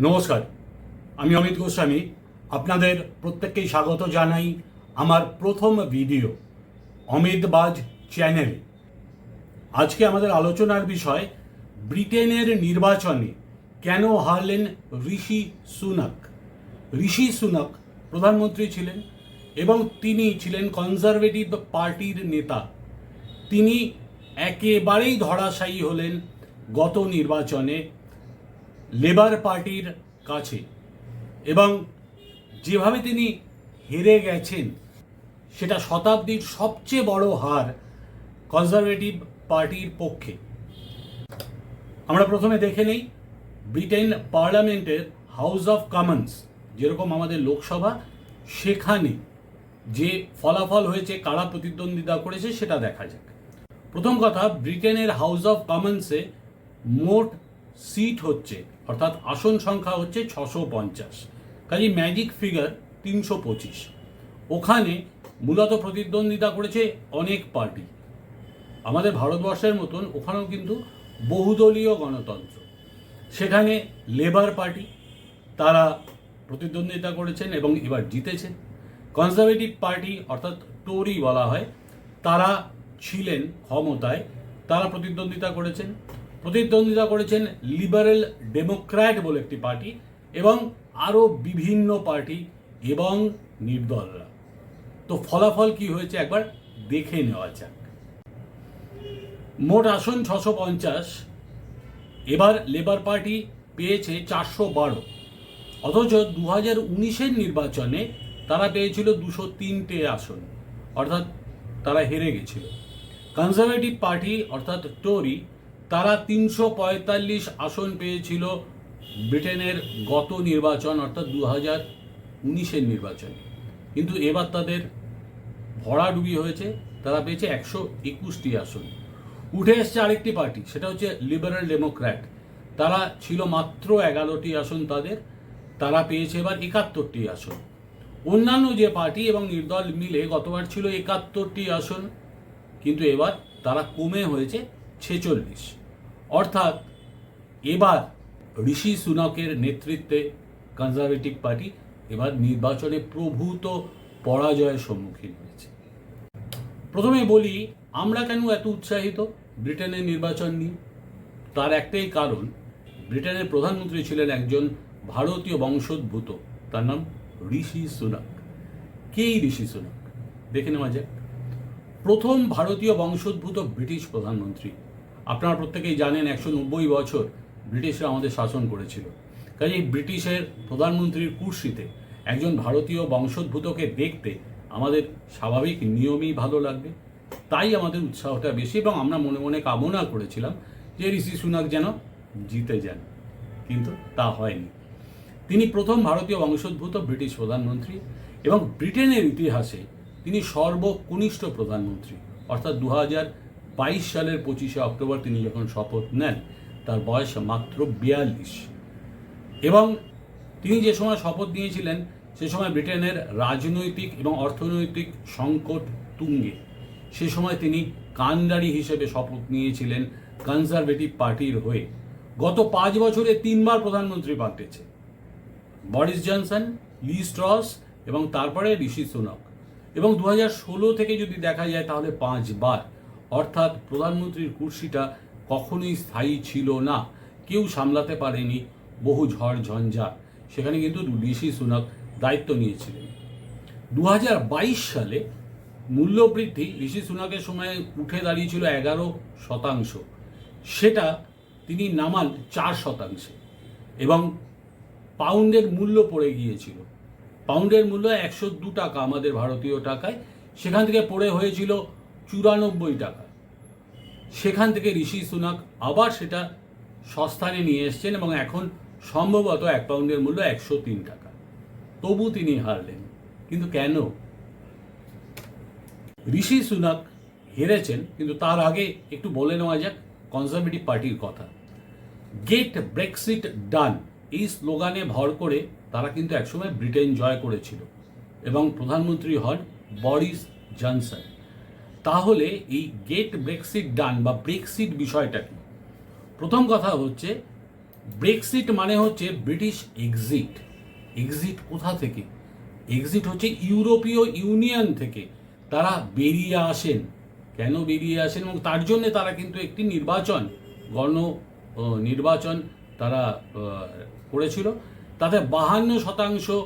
নমস্কার, আমি অমিত গোস্বামী। আপনাদের প্রত্যেককেই স্বাগত জানাই আমার প্রথম ভিডিও অমিত বাজ চ্যানেলে। আজকে আমাদের আলোচনার বিষয় ব্রিটেনের নির্বাচনে কেন হারলেন ঋষি সুনাক। ঋষি সুনাক প্রধানমন্ত্রী ছিলেন এবং তিনি ছিলেন কনজারভেটিভ পার্টির নেতা। তিনি একেবারেই ধরাশায়ী হলেন গত নির্বাচনে লেবার পার্টির কাছে, এবং যেভাবে তিনি হেরে গেছেন সেটা শতাব্দীর সবচেয়ে বড় হার কনজারভেটিভ পার্টির পক্ষে। আমরা প্রথমে দেখে নেই ব্রিটেন পার্লামেন্টের হাউস অফ কমন্স, যেরকম আমাদের লোকসভা, সেখানে যে ফলাফল হয়েছে, কারা প্রতিদ্বন্দ্বিতা করেছে সেটা দেখা যাক। প্রথম কথা, ব্রিটেনের হাউস অফ কমন্সে মোট সিট হচ্ছে, অর্থাৎ আসন সংখ্যা হচ্ছে 650, কাজে ম্যাজিক ফিগার 325। ওখানে মূলত প্রতিদ্বন্দ্বিতা করেছে অনেক পার্টি। আমাদের ভারতবর্ষের মতন ওখানেও কিন্তু বহুদলীয় গণতন্ত্র। সেখানে লেবার পার্টি তারা প্রতিদ্বন্দ্বিতা করেছেন এবং এবার জিতেছেন। কনজারভেটিভ পার্টি অর্থাৎ টোরি বলা হয়, তারা ছিলেন ক্ষমতায়, তারা প্রতিদ্বন্দ্বিতা করেছেন লিবারেল ডেমোক্র্যাট বলে একটি পার্টি, এবং আরও বিভিন্ন পার্টি এবং নির্দলরা। তো ফলাফল কি হয়েছে একবার দেখে নেওয়া যাক। মোট আসন 650, এবার লেবার পার্টি পেয়েছে 412, অথচ 2019-এর নির্বাচনে তারা পেয়েছিল 203টে আসন, অর্থাৎ তারা হেরে গেছিল। কনজারভেটিভ পার্টি অর্থাৎ টোরি, তারা 345 আসন পেয়েছিল ব্রিটেনের গত নির্বাচন অর্থাৎ 2019-এর নির্বাচনে, কিন্তু এবার তাদের ভরাডুবি হয়েছে, তারা পেয়েছে 121টি আসন। উঠে এসছে আরেকটি পার্টি, সেটা হচ্ছে লিবারেল ডেমোক্র্যাট, তারা ছিল মাত্র 11টি আসন তারা পেয়েছে এবার 71টি আসন। অন্যান্য যে পার্টি এবং নির্দল মিলে গতবার ছিল 71টি আসন, কিন্তু এবার তারা কমে হয়েছে 46। অর্থাৎ এবার ঋষি সুনাকের নেতৃত্বে কনজারভেটিভ পার্টি এবার নির্বাচনে প্রভূত পরাজয়ের সম্মুখীন হয়েছে। প্রথমে বলি, আমরা কেন এত উৎসাহিত ব্রিটেনের নির্বাচন নিয়ে। তার একটাই কারণ, ব্রিটেনের প্রধানমন্ত্রী ছিলেন একজন ভারতীয় বংশোদ্ভূত, তার নাম ঋষি সুনাক। কে এই ঋষি সুনাক দেখে নেওয়া যাক। প্রথম ভারতীয় বংশোদ্ভূত ব্রিটিশ প্রধানমন্ত্রী। আপনারা প্রত্যেকেই জানেন 190 বছর ব্রিটিশরা আমাদের শাসন করেছিল, কাজেই ব্রিটিশের প্রধানমন্ত্রীর কুর্সিতে একজন ভারতীয় বংশোদ্ভূতকে দেখতে আমাদের স্বাভাবিক নিয়মই ভালো লাগবে, তাই আমাদের উৎসাহটা বেশি, এবং আমরা মনে মনে কামনা করেছিলাম যে ঋষি সুনাক যেন জিতে যান, কিন্তু তা হয়নি। তিনি প্রথম ভারতীয় বংশোদ্ভূত ব্রিটিশ প্রধানমন্ত্রী, এবং ব্রিটেনের ইতিহাসে তিনি সর্বকনিষ্ঠ প্রধানমন্ত্রী, অর্থাৎ 2022 সালের 25শে অক্টোবর তিনি যখন শপথ নেন তার বয়স মাত্র 42, এবং তিনি যে সময় শপথ নিয়েছিলেন সে সময় ব্রিটেনের রাজনৈতিক এবং অর্থনৈতিক সংকট তুঙ্গে। সে সময় তিনি কাণ্ডারি হিসেবে শপথ নিয়েছিলেন কনজারভেটিভ পার্টির হয়ে। গত 5 বছরে 3বার প্রধানমন্ত্রী পাল্টেছে, বরিস জনসন, লি স্ট্রস এবং তারপরে ঋষি সুনাক, এবং 2016 থেকে যদি দেখা যায় তাহলে 5বার। অর্থাৎ প্রধানমন্ত্রীর কুর্সিটা কখনোই স্থায়ী ছিল না, কেউ সামলাতে পারেনি, বহু ঝড় ঝঞ্ঝা, সেখানে কিন্তু ঋষি সুনাক দায়িত্ব নিয়েছিলেন। 2022 সালে মূল্যবৃদ্ধি ঋষি সুনাকের সময় উঠে দাঁড়িয়েছিল 11%, সেটা তিনি নামান 4%, এবং পাউন্ডের মূল্য পড়ে গিয়েছিল, পাউন্ডের মূল্য 102 টাকা আমাদের ভারতীয় টাকায়, সেখান থেকে পড়ে হয়েছিল 94 টাকা। সেখান থেকে ঋষি সুনাক আবার সেটা সস্থানে নিয়ে এসছেন, এবং এখন সম্ভবত 1 পাউন্ডের মূল্য 103 টাকা। তবু তিনি হারলেন, কিন্তু কেন? ঋষি সুনাক হেরেছেন, কিন্তু তার আগে একটু বলে নেওয়া যাক কনজারভেটিভ পার্টির কথা। গেট ব্রেক্সিট ডান এই স্লোগানে ভর করে তারা কিন্তু একসময় ব্রিটেন জয় করেছিল, এবং প্রধানমন্ত্রী হন বরিস জনসন। তাহলে এই গেট ব্রেক্সিট ডান বা ব্রেক্সিট বিষয়টা কি? প্রথম কথা হচ্ছে ব্রেক্সিট মানে হচ্ছে ব্রিটিশ এক্সিট। এক্সিট কোথা থেকে? এক্সিট হচ্ছে ইউরোপীয় ইউনিয়ন থেকে তারা বেরিয়ে আসেন। কেন বেরিয়ে আসেন? এবং তার জন্য তারা কিন্তু একটি নির্বাচন তারা করেছিল। তাতে 52%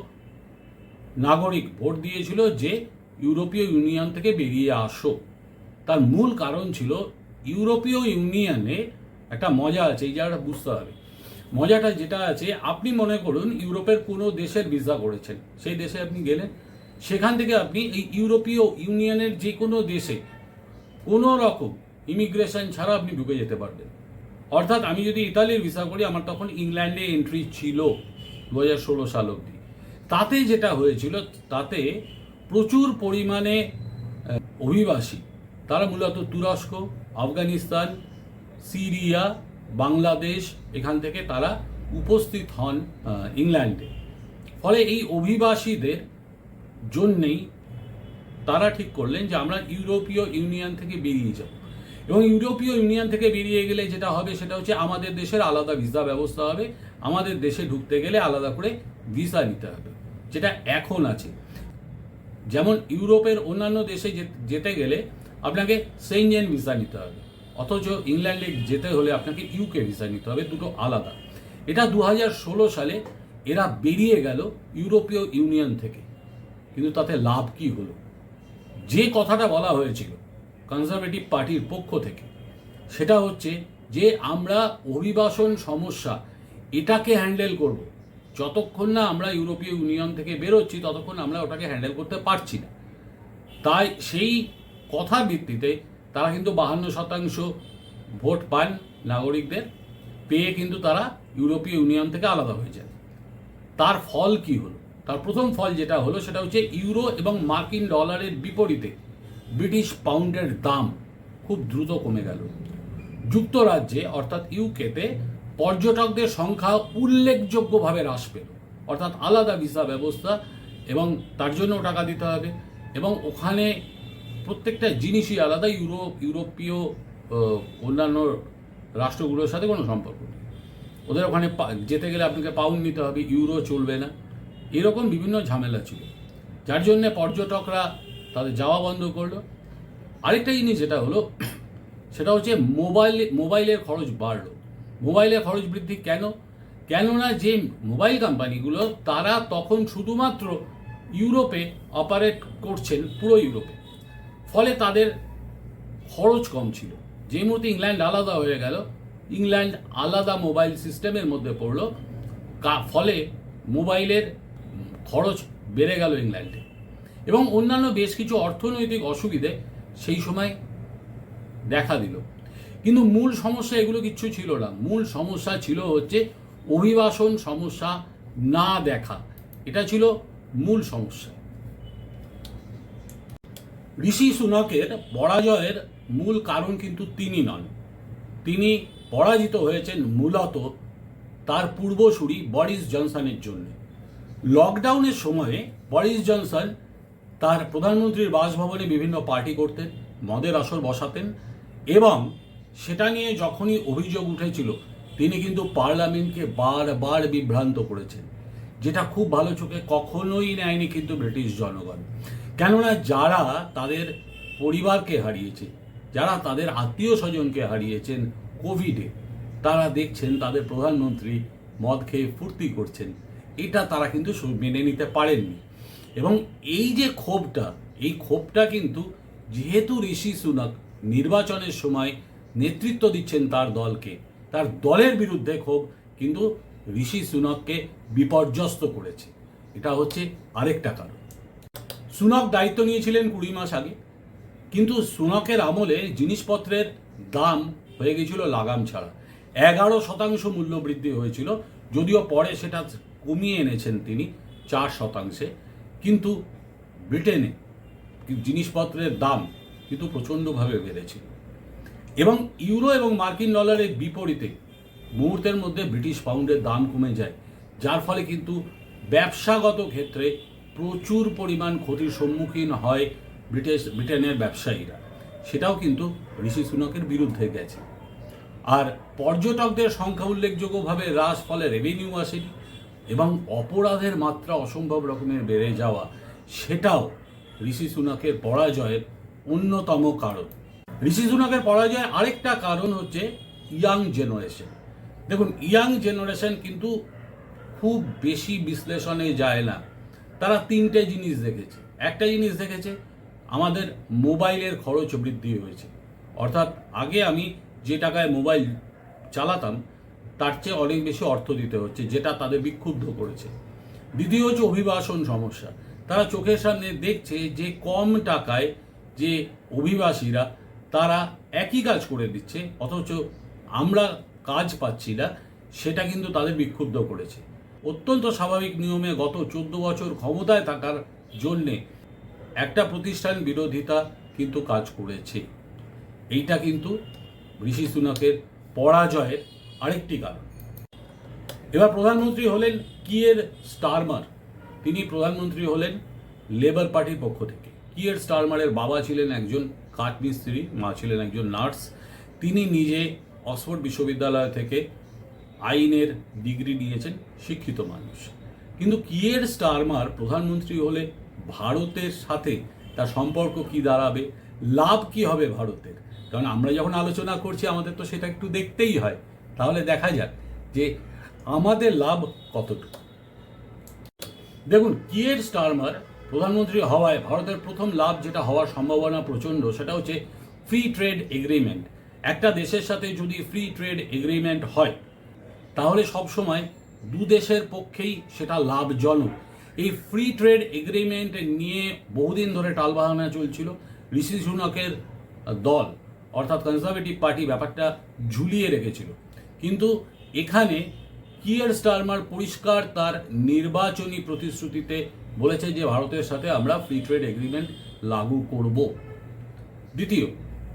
নাগরিক ভোট দিয়েছিল যে ইউরোপীয় ইউনিয়ন থেকে বেরিয়ে আসো। তার মূল কারণ ছিল ইউরোপীয় ইউনিয়নে একটা মজা আছে, এই জায়গাটা বুঝতে হবে। মজাটা যেটা আছে, আপনি মনে করুন ইউরোপের কোনো দেশের ভিসা করেছেন, সেই দেশে আপনি গেলেন, সেখান থেকে আপনি এই ইউরোপীয় ইউনিয়নের যে কোনো দেশে কোনো রকম ইমিগ্রেশন ছাড়া আপনি ঢুকে যেতে পারবেন। অর্থাৎ আমি যদি ইতালির ভিসা করি, আমার তখন ইংল্যান্ডে এন্ট্রি ছিল 2016 সাল অবধি। তাতে যেটা হয়েছিল, তাতে প্রচুর পরিমাণে অভিবাসী, তারা মূলত তুরস্ক, আফগানিস্তান, সিরিয়া, বাংলাদেশ, এখান থেকে তারা উপস্থিত হন ইংল্যান্ডে। ফলে এই অভিবাসীদের জন্যেই তারা ঠিক করলেন যে আমরা ইউরোপীয় ইউনিয়ন থেকে বেরিয়ে যাব। এবং ইউরোপীয় ইউনিয়ন থেকে বেরিয়ে গেলে যেটা হবে সেটা হচ্ছে আমাদের দেশের আলাদা ভিসা ব্যবস্থা হবে, আমাদের দেশে ঢুকতে গেলে আলাদা করে ভিসা নিতে হবে, যেটা এখন আছে। যেমন ইউরোপের অন্যান্য দেশে যেতে গেলে আপনাকে সেনজেন ভিসা নিতে হবে, অথচ ইংল্যান্ডে যেতে হলে আপনাকে ইউকে ভিসা নিতে হবে, দুটো আলাদা। এটা 2016 সালে এরা বেরিয়ে গেল ইউরোপীয় ইউনিয়ন থেকে। কিন্তু তাতে লাভ কি হলো? যে কথাটা বলা হয়েছিল কনজারভেটিভ পার্টির পক্ষ থেকে, সেটা হচ্ছে যে আমরা অভিবাসন সমস্যা এটাকে হ্যান্ডেল করব। যতক্ষণ না আমরা ইউরোপীয় ইউনিয়ন থেকে বেরোচ্ছি ততক্ষণ আমরা ওটাকে হ্যান্ডেল করতে পারছি না। তাই সেই কথার ভিত্তিতে তারা কিন্তু 52% ভোট পান নাগরিকদের, পেয়ে কিন্তু তারা ইউরোপীয় ইউনিয়ন থেকে আলাদা হয়ে যায়। তার ফল কি হলো? তার প্রথম ফল যেটা হলো সেটা হচ্ছে ইউরো এবং মার্কিন ডলারের বিপরীতে ব্রিটিশ পাউন্ডের দাম খুব দ্রুত কমে গেল। যুক্তরাজ্যে অর্থাৎ ইউকেতে পর্যটকদের সংখ্যা উল্লেখযোগ্যভাবে হ্রাস পেল, অর্থাৎ আলাদা ভিসা ব্যবস্থা, এবং তার জন্য টাকা দিতে হবে, এবং ওখানে প্রত্যেকটা জিনিসই আলাদা। ইউরোপীয় অন্যান্য রাষ্ট্রগুলোর সাথে কোনো সম্পর্ক নেই। ওদের ওখানে যেতে গেলে আপনাকে পাউন্ড নিতে হবে, ইউরো চলবে না, এরকম বিভিন্ন ঝামেলা ছিল, যার জন্যে পর্যটকরা তাদের যাওয়া বন্ধ করলো। আরেকটা জিনিস যেটা হলো সেটা হচ্ছে মোবাইলের খরচ বাড়লো। মোবাইলের খরচ বৃদ্ধি কেননা যে মোবাইল কোম্পানিগুলো তারা তখন শুধুমাত্র ইউরোপে অপারেট করছেন, পুরো ইউরোপে, ফলে তাদের খরচ কম ছিল। যে মুহূর্তে ইংল্যান্ড আলাদা হয়ে গেল, ইংল্যান্ড আলাদা মোবাইল সিস্টেমের মধ্যে পড়লো, ফলে মোবাইলের খরচ বেড়ে গেল ইংল্যান্ডে, এবং অন্যান্য বেশ কিছু অর্থনৈতিক অসুবিধে সেই সময় দেখা দিল। কিন্তু মূল সমস্যা এগুলো কিচ্ছু ছিল না। মূল সমস্যা ছিল হচ্ছে অভিবাসন সমস্যা না দেখা, এটা ছিল মূল সমস্যা। ঋষি সুনাকের পরাজয়ের মূল কারণ কিন্তু তিনি নন। তিনি পরাজিত হয়েছেন মূলত তার পূর্বসূরি বরিস জনসনের জন্য। লকডাউনের সময়ে বরিস জনসন তার প্রধানমন্ত্রীর বাসভবনে বিভিন্ন পার্টি করতেন, মদের আসর বসাতেন, এবং সেটা নিয়ে যখনই অভিযোগ উঠেছিল তিনি কিন্তু পার্লামেন্টকে বারবার বিভ্রান্ত করেছেন, যেটা খুব ভালো চোখে কখনোই নেয়নি কিন্তু ব্রিটিশ জনগণ। কেননা যারা তাদের পরিবারকে হারিয়েছে, যারা তাদের আত্মীয় স্বজনকে হারিয়েছেন কোভিডে, তারা দেখছেন তাদের প্রধানমন্ত্রী মদ খেয়ে ফুর্তি করছেন, এটা তারা কিন্তু মেনে নিতে পারেননি। এবং এই যে ক্ষোভটা কিন্তু, যেহেতু ঋষি সুনাক নির্বাচনের সময় নেতৃত্ব দিচ্ছেন তার দলকে, তার দলের বিরুদ্ধে ক্ষোভ কিন্তু ঋষি সুনাককে বিপর্যস্ত করেছে। এটা হচ্ছে আরেকটা কারণ। সুনাক দায়িত্ব নিয়েছিলেন 20 মাস আগে, কিন্তু সুনাকের আমলে জিনিসপত্রের দাম হয়ে গেছিল লাগাম ছাড়া। 11% মূল্য বৃদ্ধি হয়েছিল, যদিও পরে সেটা কমিয়ে এনেছেন তিনি 4%। কিন্তু ব্রিটেনে জিনিসপত্রের দাম কিন্তু প্রচণ্ডভাবে বেড়েছিল, এবং ইউরো এবং মার্কিন ডলারের বিপরীতে মুহূর্তের মধ্যে ব্রিটিশ পাউন্ডের দাম কমে যায়, যার ফলে কিন্তু ব্যবসাগত ক্ষেত্রে প্রচুর পরিমাণ ক্ষতির সম্মুখীন হয় ব্রিটেনের ব্যবসায়ীরা। সেটাও কিন্তু ঋষি সুনাকের বিরুদ্ধে গেছে। আর পর্যটকদের সংখ্যা উল্লেখযোগ্যভাবে হ্রাস, ফলে রেভিনিউ আসেনি, এবং অপরাধের মাত্রা অসম্ভব রকমের বেড়ে যাওয়া, সেটাও ঋষি সুনাকের পরাজয়ের অন্যতম কারণ। ঋষি সুনাকের পরাজয়ের আরেকটা কারণ হচ্ছে ইয়াং জেনারেশন। দেখুন, ইয়াং জেনারেশন কিন্তু খুব বেশি বিশ্লেষণে যায় না। তারা তিনটে জিনিস দেখেছে। একটা জিনিস দেখেছে, আমাদের মোবাইলের খরচ বৃদ্ধি হয়েছে, অর্থাৎ আগে আমি যে টাকায় মোবাইল চালাতাম তার চেয়ে অনেক বেশি অর্থ দিতে হচ্ছে, যেটা তাদের বিক্ষুব্ধ করেছে। দ্বিতীয় হচ্ছে অভিবাসন সমস্যা। তারা চোখের সামনে দেখছে যে কম টাকায় যে অভিবাসীরা তারা একই কাজ করে দিচ্ছে, অথচ আমরা কাজ পাচ্ছি না, সেটা কিন্তু তাদের বিক্ষুব্ধ করেছে। অত্যন্ত স্বাভাবিক নিয়মে গত 14 বছর ক্ষমতায় থাকার জন্যে একটা প্রতিষ্ঠান বিরোধিতা কিন্তু কাজ করেছে। এইটা কিন্তু ঋষি সুনাকের পরাজয়ের আরেকটি কারণ। এবার প্রধানমন্ত্রী হলেন কিয়ের স্টারমার। তিনি প্রধানমন্ত্রী হলেন লেবার পার্টির পক্ষ থেকে। কিয়ের স্টারমারের বাবা ছিলেন একজন কাঠমিস্ত্রি, মা ছিলেন একজন নার্স। তিনি নিজে অক্সফোর্ড বিশ্ববিদ্যালয় থেকে আইনের ডিগ্রি নিয়েছেন, শিক্ষিত মানুষ। কিন্তু কিয়ের স্টারমার প্রধানমন্ত্রী হলে ভারতের সাথে তার সম্পর্ক কি দাঁড়াবে, লাভ কি হবে ভারতের? কারণ আমরা যখন আলোচনা করছি আমাদের তো সেটা একটু দেখতেই হয়। তাহলে দেখা যাক যে আমাদের লাভ কতটুকু। দেখুন, কিয়ের স্টারমার প্রধানমন্ত্রী হওয়ায় ভারতের প্রথম লাভ যেটা হওয়ার সম্ভাবনা প্রচণ্ড, সেটা হচ্ছে ফ্রি ট্রেড এগ্রিমেন্ট। একটা দেশের সাথে যদি ফ্রি ট্রেড এগ্রিমেন্ট হয় তাহলে সবসময় দু দেশের পক্ষেই সেটা লাভজনক। এই ফ্রি ট্রেড এগ্রিমেন্ট নিয়ে বহুদিন ধরে টালবাহানা চলছিল। ঋষি সুনাকের দল অর্থাৎ কনজারভেটিভ পার্টি ব্যাপারটা ঝুলিয়ে রেখেছিল, কিন্তু এখানে কিয়ের স্টারমার পরিষ্কার তার নির্বাচনী প্রতিশ্রুতিতে বলেছে যে ভারতের সাথে আমরা ফ্রি ট্রেড এগ্রিমেন্ট লাগু করব। দ্বিতীয়,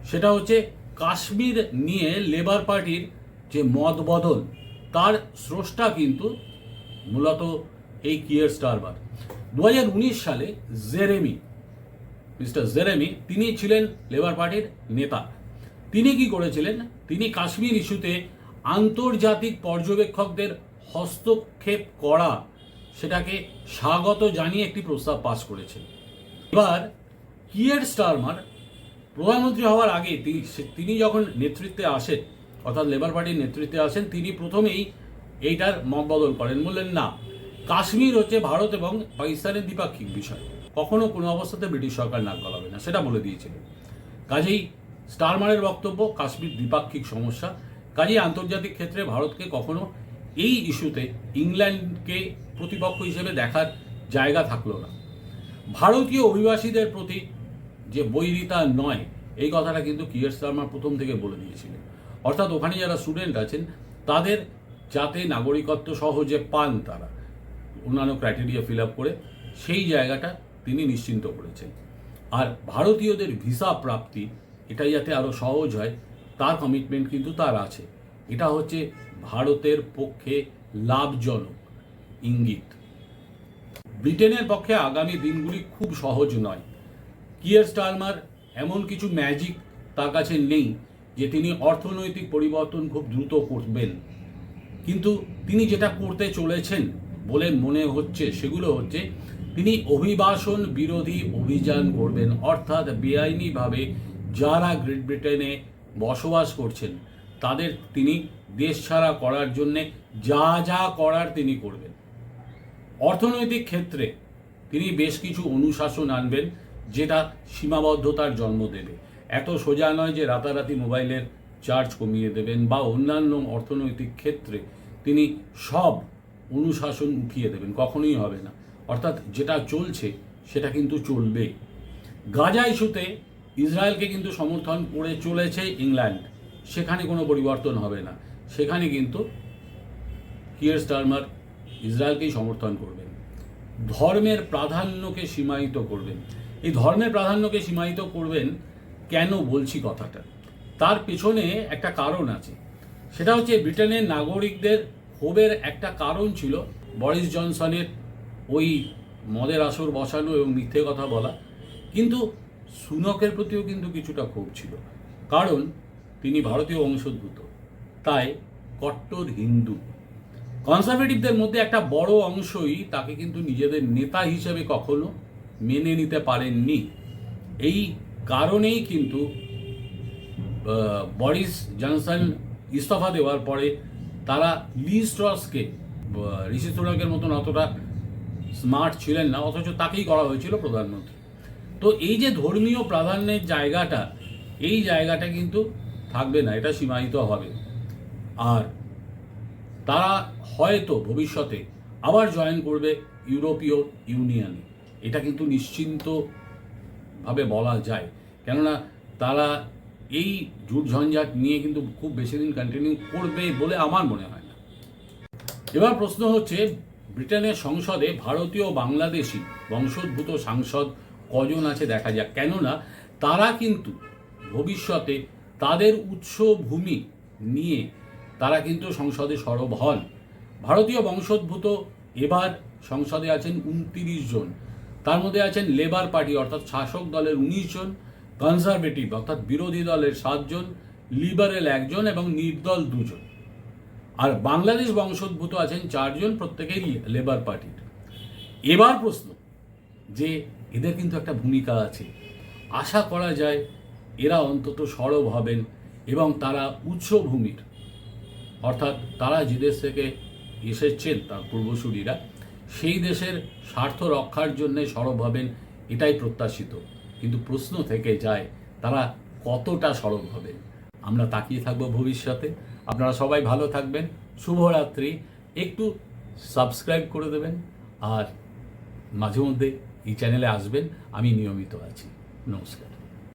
সেটা হচ্ছে কাশ্মীর নিয়ে লেবার পার্টির যে মত বদল, তার স্রষ্টা কিন্তু মূলত এই কিয়ের স্টারমার। 2019 সালে মিস্টার জেরেমি তিনি ছিলেন লেবার পার্টির নেতা। তিনি কি করেছিলেন, তিনি কাশ্মীর ইস্যুতে আন্তর্জাতিক পর্যবেক্ষকদের হস্তক্ষেপ করা সেটাকে স্বাগত জানিয়ে একটি প্রস্তাব পাস করেছেন। এবার কিয়ের স্টারমার প্রধানমন্ত্রী হওয়ার আগে তিনি যখন নেতৃত্বে আসেন, অর্থাৎ লেবার পার্টির নেতৃত্বে আসেন, তিনি প্রথমেই এইটার মত বদল করেন। বললেন না, কাশ্মীর হচ্ছে ভারত এবং পাকিস্তানের দ্বিপাক্ষিক বিষয়, কখনো কোনো অবস্থাতে ব্রিটিশ সরকার নাক গলাবে না, সেটা বলে দিয়েছিলেন। কাজেই স্টারমারের বক্তব্য, কাশ্মীর দ্বিপাক্ষিক সমস্যা, কাজেই আন্তর্জাতিক ক্ষেত্রে ভারতকে কখনো এই ইস্যুতে ইংল্যান্ডকে প্রতিপক্ষ হিসেবে দেখার জায়গা থাকলো না। ভারতীয় অভিবাসীদের প্রতি যে বৈরিতা নয়, এই কথাটা কিন্তু কিয়ের স্টারমার প্রথম থেকে বলে দিয়েছিলেন। অর্থাৎ ওখানে যারা স্টুডেন্ট আছেন তাদের যাতে নাগরিকত্ব সহজে পান, তারা অন্যান্য ক্রাইটেরিয়া ফিল আপ করে, সেই জায়গাটা তিনি নিশ্চিন্ত করেছেন। আর ভারতীয়দের ভিসা প্রাপ্তি এটা যাতে আরও সহজ হয় তার কমিটমেন্ট কিন্তু তার আছে। এটা হচ্ছে ভারতের পক্ষে লাভজনক ইঙ্গিত। ব্রিটেনের পক্ষে আগামী দিনগুলি খুব সহজ নয়। কিয়ের স্টারমার এমন কিছু ম্যাজিক তার কাছে নেই যে তিনি অর্থনৈতিক পরিবর্তন খুব দ্রুত করবেন, কিন্তু তিনি যেটা করতে চলেছেন বলে মনে হচ্ছে সেগুলো হচ্ছে তিনি অভিবাসন বিরোধী অভিযান করবেন। অর্থাৎ বেআইনিভাবে যারা গ্রেট ব্রিটেনে বসবাস করছেন তাদের তিনি দেশ ছাড়া করার জন্যে যা যা করার তিনি করবেন। অর্থনৈতিক ক্ষেত্রে তিনি বেশ কিছু অনুশাসন আনবেন যেটা সীমাবদ্ধতার জন্ম দেবে। এত সোজা নয় যে রাতারাতি মোবাইলের চার্জ কমিয়ে দেবেন বা অন্যান্য অর্থনৈতিক ক্ষেত্রে তিনি সব অনুশাসন উঠিয়ে দেবেন, কখনোই হবে না। অর্থাৎ যেটা চলছে সেটা কিন্তু চলবে। গাজা ইস্যুতে ইসরায়েলকে কিন্তু সমর্থন করে চলেছে ইংল্যান্ড, সেখানে কোনো পরিবর্তন হবে না। সেখানে কিন্তু কিয়ের স্টারমার ইসরায়েলকেই সমর্থন করবেন। ধর্মের প্রাধান্যকে সীমায়িত করবেন। এই ধর্মের প্রাধান্যকে সীমায়িত করবেন কেন বলছি কথাটা, তার পেছনে একটা কারণ আছে। সেটা হচ্ছে ব্রিটেনের নাগরিকদের ক্ষোভের একটা কারণ ছিল বরিস জনসনের ওই মদের আসর বসানো এবং মিথ্যে কথা বলা, কিন্তু সুনকের প্রতিও কিন্তু কিছুটা ক্ষোভ ছিল, কারণ তিনি ভারতীয় বংশোদ্ভূত তাই কট্টর হিন্দু। কনজারভেটিভদের মধ্যে একটা বড় অংশই তাকে কিন্তু নিজেদের নেতা হিসেবে কখনো মেনে নিতে পারেননি। এই কারণেই কিন্তু বরিস জনসন ইস্তফা দেওয়ার পরে তারা লি স্ট্রসকে, ঋষি সুনাকের মতন অতটা স্মার্ট ছিলেন না, অথচ তাকেই করা হয়েছিল প্রধানমন্ত্রী। তো এই যে ধর্মীয় প্রাধান্যের জায়গাটা, এই জায়গাটা কিন্তু থাকবে না, এটা সীমায়িত হবে। আর তারা হয়তো ভবিষ্যতে আবার জয়েন করবে ইউরোপীয় ইউনিয়নে, এটা কিন্তু নিশ্চিন্তভাবে বলা যায়। কেননা তারা এই ঝুট ঝঞ্ঝাট নিয়ে কিন্তু খুব বেশি দিন কন্টিনিউ করবে বলে আমার মনে হয় না। এবার প্রশ্ন হচ্ছে, ব্রিটেনের সংসদে ভারতীয় বাংলাদেশি বংশোদ্ভূত সাংসদ কজন আছে দেখা যাক। কেননা তারা কিন্তু ভবিষ্যতে তাদের উৎসভূমি নিয়ে তারা কিন্তু সংসদে সরব হন। ভারতীয় বংশোদ্ভূত এবার সংসদে আছেন 29 জন। তার মধ্যে আছেন লেবার পার্টি অর্থাৎ শাসক দলের 19 জন, কনজারভেটিভ অর্থাৎ বিরোধী দলের 7 জন, লিবারেল 1 জন এবং নির্দল 2 জন। আর বাংলাদেশ বংশোদ্ভূত আছেন 4 জন, প্রত্যেকেই লেবার পার্টির। এবার প্রশ্ন যে এদের কিন্তু একটা ভূমিকা আছে, আশা করা যায় এরা অন্তত সরব হবেন এবং তারা উৎসভূমির অর্থাৎ তারা যে দেশ থেকে এসেছেন তার পূর্বসূরীরা, সেই দেশের স্বার্থ রক্ষার জন্য সরব হবেন, এটাই প্রত্যাশিত। কিন্তু প্রশ্ন থেকে যায় তারা কতটা সরব হবেন। আমরা তাকিয়ে থাকবো ভবিষ্যতে। আপনারা সবাই ভালো থাকবেন, শুভরাত্রি। একটু সাবস্ক্রাইব করে দেবেন আর মাঝে মধ্যে এই চ্যানেলে আসবেন, আমি নিয়মিত আছি। নমস্কার।